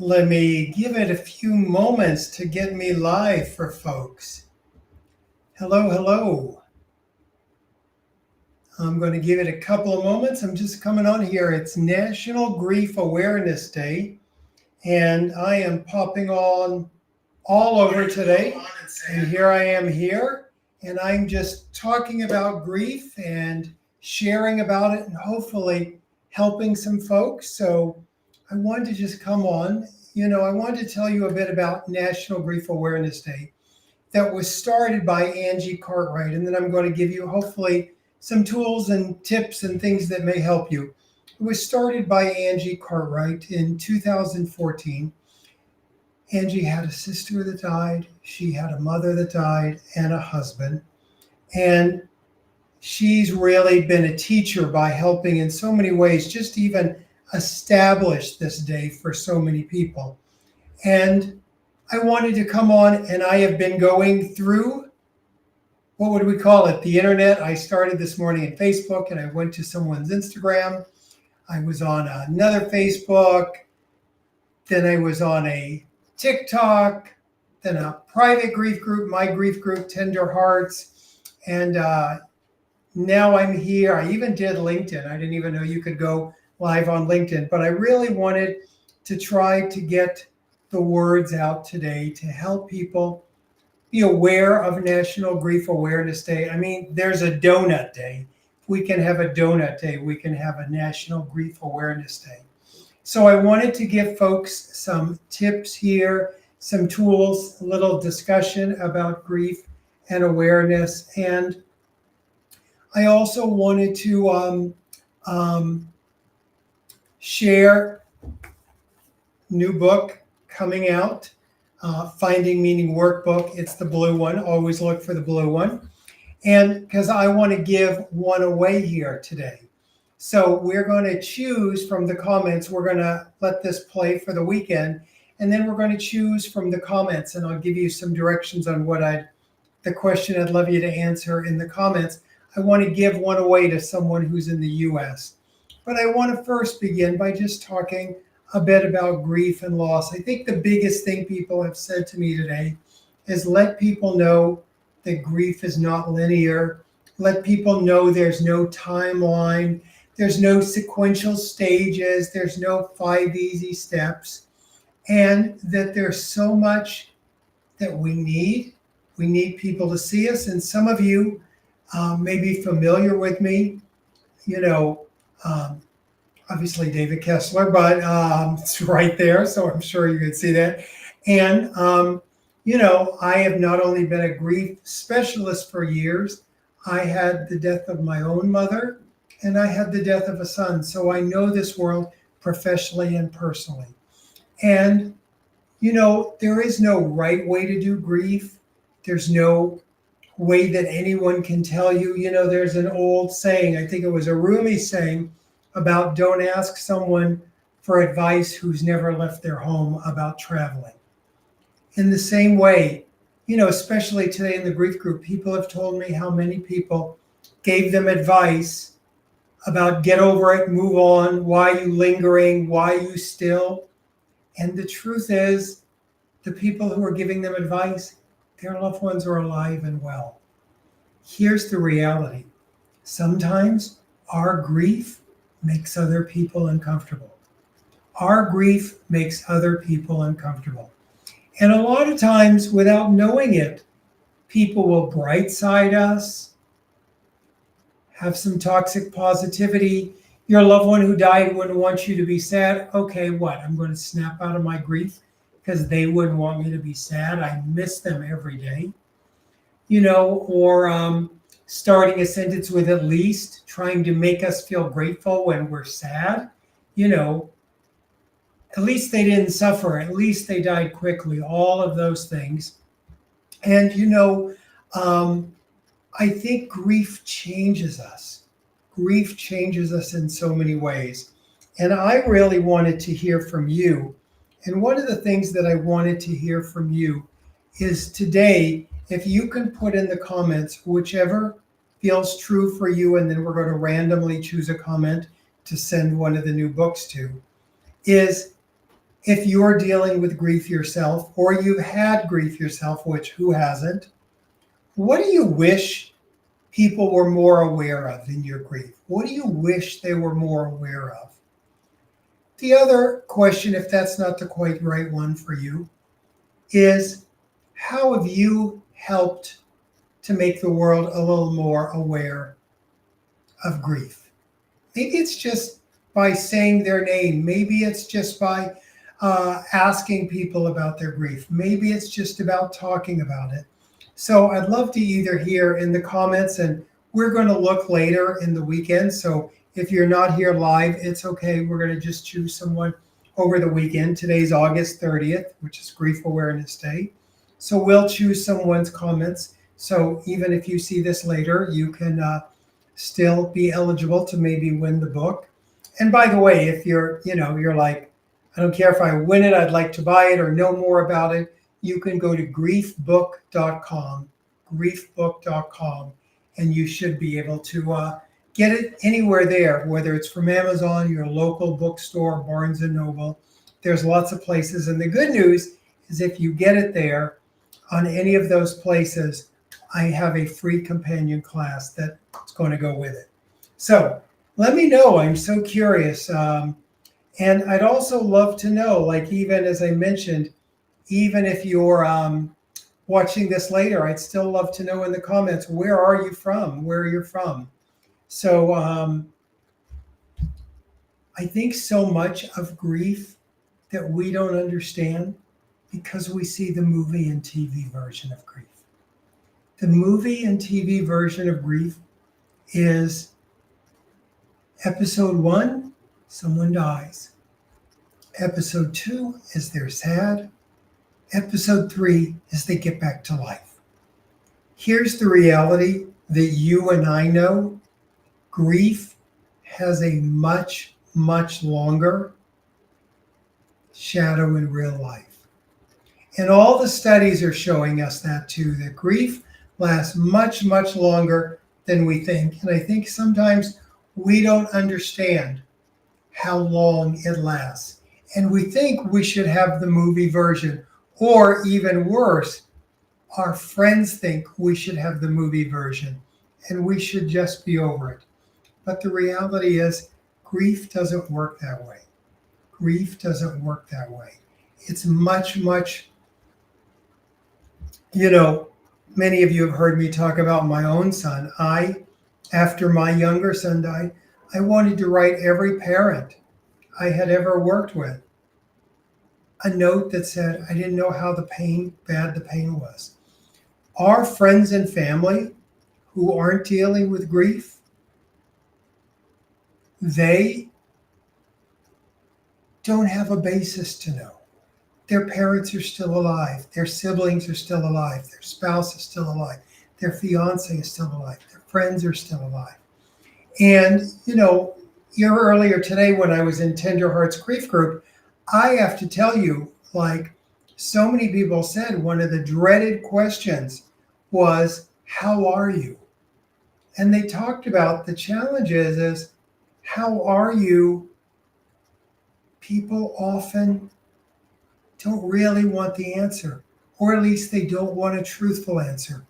Let me give it a few moments to get me live for folks. Hello, hello. I'm going to give it a couple of moments. I'm just coming on here. It's National Grief Awareness Day, and I am popping on all over today. And here I am here, and I'm just talking about grief and sharing about it and hopefully helping some folks. So I wanted to just come on. I wanted to tell you a bit about National Grief Awareness Day that was started by Angie Cartwright, and then I'm going to give you hopefully some tools and tips and things that may help you. It was started by Angie Cartwright in 2014. Angie had a sister that died, she had a mother that died, and a husband. And she's really been a teacher by helping in so many ways, just even establish this day for so many people. And I wanted to come on, and I have been going through, what would we call it? The internet. I started this morning in Facebook, and I went to someone's Instagram. I was on another Facebook. Then I was on a TikTok, then a private grief group, my grief group, Tender Hearts. And now I'm here. I even did LinkedIn. I didn't even know you could go live on LinkedIn, but I really wanted to try to get the words out today to help people be aware of National Grief Awareness Day. I mean, there's a donut day. If we can have a donut day, we can have a National Grief Awareness Day. So I wanted to give folks some tips here, some tools, a little discussion about grief and awareness. And I also wanted to share new book coming out, Finding Meaning Workbook. It's the blue one. Always look for the blue one. And because I want to give one away here today. So we're going to choose from the comments. We're going to let this play for the weekend. And then we're going to choose from the comments. And I'll give you some directions on the question I'd love you to answer in the comments. I want to give one away to someone who's in the US. But I want to first begin by just talking a bit about grief and loss. I think the biggest thing people have said to me today is let people know that grief is not linear. Let people know there's no timeline. There's no sequential stages. There's no 5 easy steps. And that there's so much that we need. We need people to see us. And some of you may be familiar with me. Obviously David Kessler, but it's right there. So I'm sure you can see that. And, I have not only been a grief specialist for years, I had the death of my own mother, and I had the death of a son. So I know this world professionally and personally. And, there is no right way to do grief. There's no way that anyone can tell you. There's an old saying, I think it was a Rumi saying, about don't ask someone for advice who's never left their home about traveling. In the same way, especially today in the grief group, people have told me how many people gave them advice about get over it, move on, why are you lingering, why are you still? And the truth is, the people who are giving them advice, their loved ones are alive and well. Here's the reality. Sometimes our grief makes other people uncomfortable. Our grief makes other people uncomfortable. And a lot of times, without knowing it, people will bright side us, have some toxic positivity. Your loved one who died wouldn't want you to be sad. Okay, what? I'm going to snap out of my grief because they wouldn't want me to be sad. I miss them every day. Or starting a sentence with at least, trying to make us feel grateful when we're sad. At least they didn't suffer. At least they died quickly. All of those things. And, I think grief changes us. Grief changes us in so many ways. And I really wanted to hear from you. And one of the things that I wanted to hear from you is today, if you can put in the comments whichever feels true for you, and then we're going to randomly choose a comment to send one of the new books to, is if you're dealing with grief yourself, or you've had grief yourself, which who hasn't, what do you wish people were more aware of in your grief? What do you wish they were more aware of? The other question, if that's not the quite right one for you, is how have you helped to make the world a little more aware of grief? Maybe it's just by saying their name. Maybe it's just by asking people about their grief. Maybe it's just about talking about it. So I'd love to either hear in the comments, and we're going to look later in the weekend. So if you're not here live, it's okay. We're going to just choose someone over the weekend. Today's August 30th, which is Grief Awareness Day. So we'll choose someone's comments. So even if you see this later, you can still be eligible to maybe win the book. And by the way, if you're like, I don't care if I win it, I'd like to buy it or know more about it, you can go to griefbook.com, and you should be able to get it anywhere there, whether it's from Amazon, your local bookstore, Barnes & Noble. There's lots of places. And the good news is if you get it there on any of those places, I have a free companion class that's going to go with it. So let me know. I'm so curious. And I'd also love to know, like, even as I mentioned, even if you're watching this later, I'd still love to know in the comments, where are you from? Where you're from? So I think so much of grief that we don't understand because we see the movie and TV version of grief. The movie and TV version of grief is episode 1, someone dies. Episode 2 is they're sad. Episode 3 is they get back to life. Here's the reality that you and I know. Grief has a much, much longer shadow in real life. And all the studies are showing us that too, that grief lasts much, much longer than we think. And I think sometimes we don't understand how long it lasts. And we think we should have the movie version, or even worse, our friends think we should have the movie version and we should just be over it. But the reality is, grief doesn't work that way. Grief doesn't work that way. It's much, much, many of you have heard me talk about my own son. After my younger son died, I wanted to write every parent I had ever worked with a note that said, I didn't know how bad the pain was. Our friends and family who aren't dealing with grief, they don't have a basis to know. Their parents are still alive. Their siblings are still alive. Their spouse is still alive. Their fiance is still alive. Their friends are still alive. And, year earlier today when I was in Tender Hearts Grief Group, I have to tell you, like so many people said, one of the dreaded questions was, how are you? And they talked about the challenges is, how are you? People often don't really want the answer, or at least they don't want a truthful answer.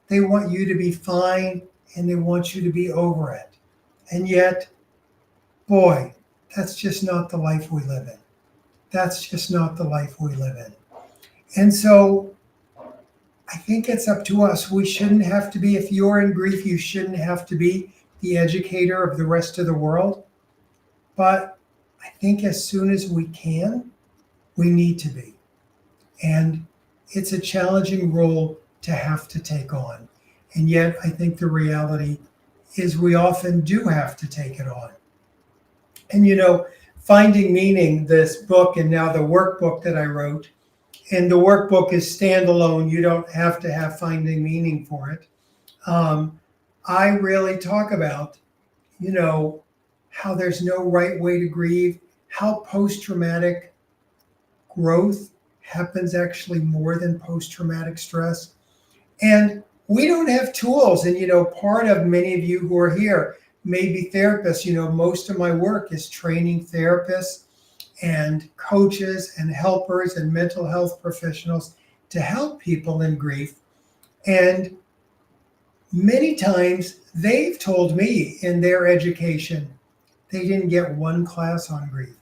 They want you to be fine and they want you to be over it. And yet, boy, that's just not the life we live in. That's just not the life we live in. And so I think it's up to us. We shouldn't have to be, if you're in grief, you shouldn't have to be the educator of the rest of the world. But I think as soon as we can, we need to be. And it's a challenging role to have to take on. And yet I think the reality is we often do have to take it on. And Finding Meaning, this book, and now the workbook that I wrote, and the workbook is standalone. You don't have to have Finding Meaning for it. I really talk about, how there's no right way to grieve, how post-traumatic growth happens actually more than post-traumatic stress. And we don't have tools. And, part of many of you who are here may be therapists. Most of my work is training therapists and coaches and helpers and mental health professionals to help people in grief. And many times they've told me in their education, they didn't get one class on grief.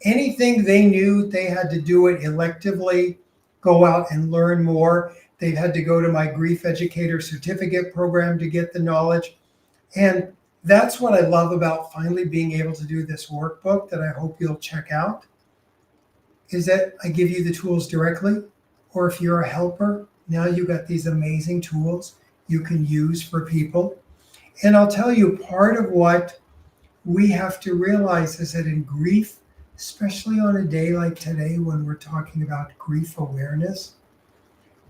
Anything they knew, they had to do it electively, go out and learn more. They've had to go to my grief educator certificate program to get the knowledge. And that's what I love about finally being able to do this workbook that I hope you'll check out, is that I give you the tools directly. Or if you're a helper, now you got these amazing tools you can use for people. And I'll tell you, part of what we have to realize is that in grief, especially on a day like today when we're talking about grief awareness,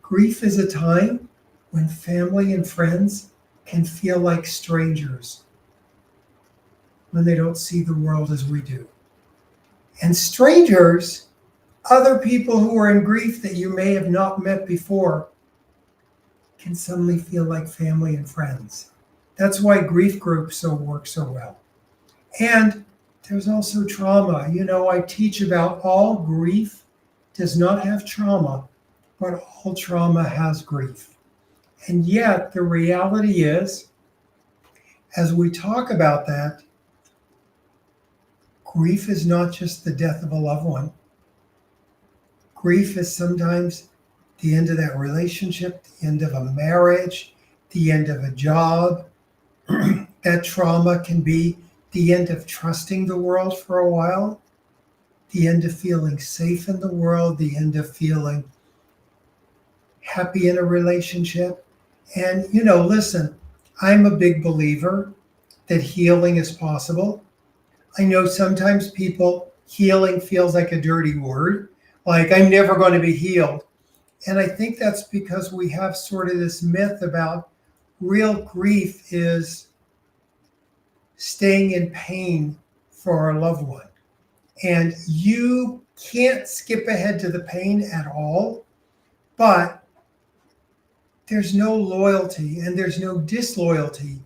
grief is a time when family and friends can feel like strangers when they don't see the world as we do. And strangers, other people who are in grief that you may have not met before, can suddenly feel like family and friends. That's why grief groups work so well. And there's also trauma. I teach about all grief does not have trauma, but all trauma has grief. And yet the reality is, as we talk about that, grief is not just the death of a loved one. Grief is sometimes the end of that relationship, the end of a marriage, the end of a job. That trauma can be the end of trusting the world for a while, the end of feeling safe in the world, the end of feeling happy in a relationship. And, listen, I'm a big believer that healing is possible. I know sometimes healing feels like a dirty word, like I'm never going to be healed. And I think that's because we have sort of this myth about real grief is staying in pain for a loved one. And you can't skip ahead to the pain at all, but there's no loyalty and there's no disloyalty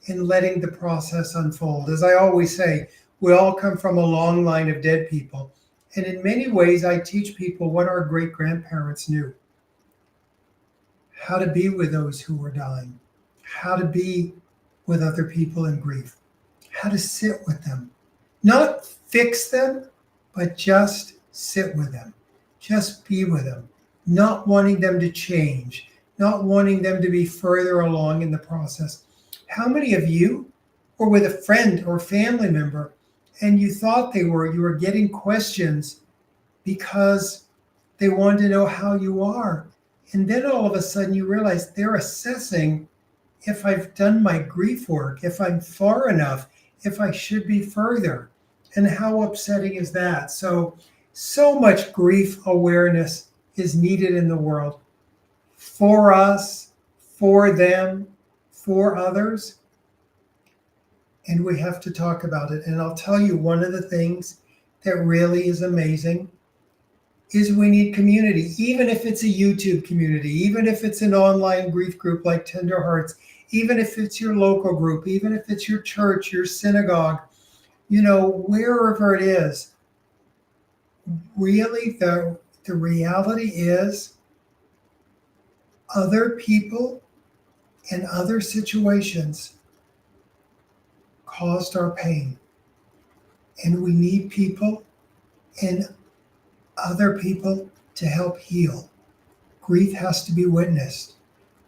in letting the process unfold. As I always say, we all come from a long line of dead people. And in many ways, I teach people what our great-grandparents knew. How to be with those who were dying, how to be with other people in grief, how to sit with them. Not fix them, but just sit with them. Just be with them. Not wanting them to change, not wanting them to be further along in the process. How many of you were with a friend or family member and you thought you were getting questions because they wanted to know how you are? And then all of a sudden you realize they're assessing if I've done my grief work, if I'm far enough, if I should be further. And how upsetting is that? So much grief awareness is needed in the world for us, for them, for others. And we have to talk about it. And I'll tell you, one of the things that really is amazing is we need community, even if it's a YouTube community, even if it's an online grief group like Tender Hearts, even if it's your local group, even if it's your church, your synagogue, wherever it is. Really, the reality is other people and other situations caused our pain. And we need people and other people to help heal. Grief has to be witnessed.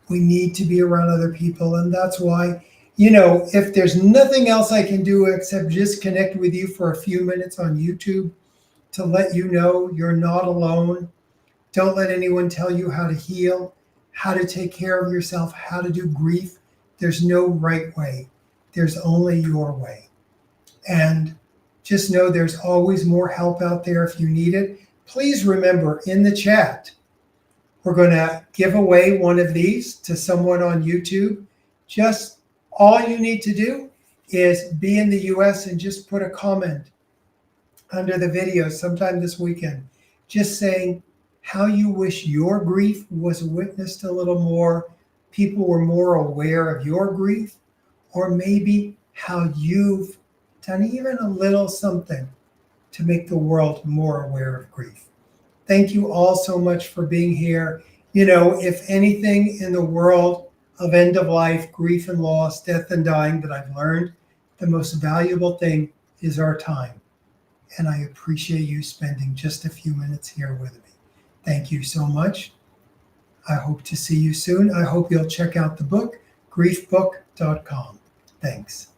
We need to be around other people. And that's why, if there's nothing else I can do except just connect with you for a few minutes on YouTube to let you know you're not alone. Don't let anyone tell you how to heal, how to take care of yourself, how to do grief. There's no right way. There's only your way. And just know there's always more help out there if you need it. Please remember, in the chat, we're going to give away one of these to someone on YouTube. Just all you need to do is be in the US and just put a comment under the video sometime this weekend, just saying how you wish your grief was witnessed a little more, people were more aware of your grief, or maybe how you've done even a little something to make the world more aware of grief. Thank you all so much for being here. You know, if anything in the world of end of life, grief and loss, death and dying that I've learned, the most valuable thing is our time. And I appreciate you spending just a few minutes here with me. Thank you so much. I hope to see you soon. I hope you'll check out the book, griefbook.com. Thanks.